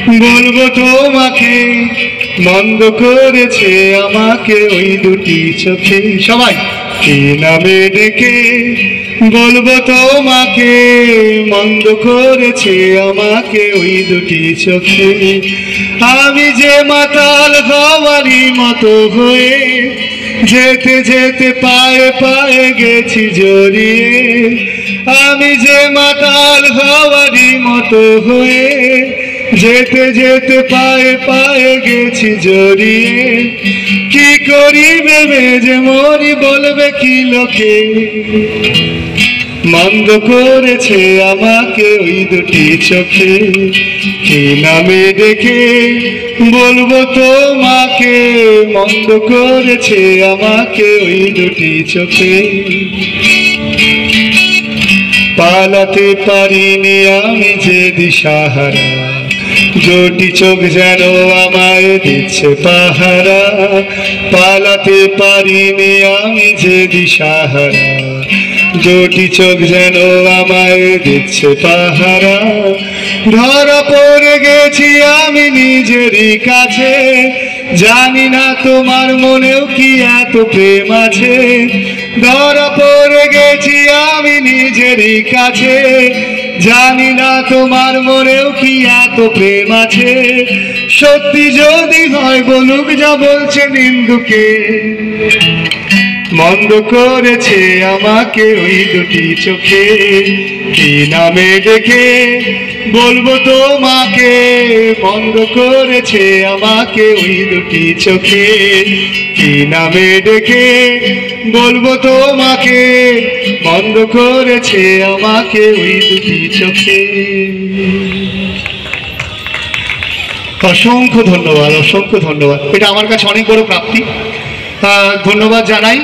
বলবো তোমাকে মন্দ করেছে আমাকে ওই দুটি চোখে। সবাই কি নামে ডেকে বলবো তোমাকে মন্দ করেছে আমাকে ওই দুটি চোখে। আমি যে মাতাল হওয়ারই মতো হয়ে যেতে যেতে পায়ে পায়ে গেছি জড়িয়ে। আমি যে মাতাল হওয়ারই মতো হয়ে যেতে যেতে পায়ে পায়ে গেছি জড়িয়ে। কি করি ভেবে যে মরি বলবে কি লোকে, মন্দ করেছে আমাকে ওই দুটি চোখে। কি নামে ডেকে বলবো তোমাকে মন্দ করেছে আমাকে ওই দুটি চোখে। পালাতে পারিনি আমি যে দিশাহারা, দুটি চোখ যেন আমায় দিচ্ছে পাহারা। পালাতে পারিনি আমি যে দিশাহারা, দুটি চোখ যেন আমায় দিচ্ছে পাহারা। ধরা পড়ে গেছি আমি নিজেরই কাছে, জানি না তোমার মনেও কি এত প্রেম আছে। ধরা পড়ে গেছি আমি নিজেরই কাছে, জানি না তোমার মনেও কি এত প্রেম আছে। সত্যি যদি হয় বলুক যা বলছে নিন্দুকে, মন্দ করেছে আমাকে ওই দুটি চোখে। কি নামে ডেকে বলবো তোমাকে মন্দ করেছে আমাকে ওই দুটি চোখে। কি নামে ডেকে বলবো তোমাকে মন্দ করেছে আমাকে ওই দুটি চোখে। অসংখ্য ধন্যবাদ, অসংখ্য ধন্যবাদ। এটা আমার কাছে অনেক বড় প্রাপ্তি। ধন্যবাদ জানাই।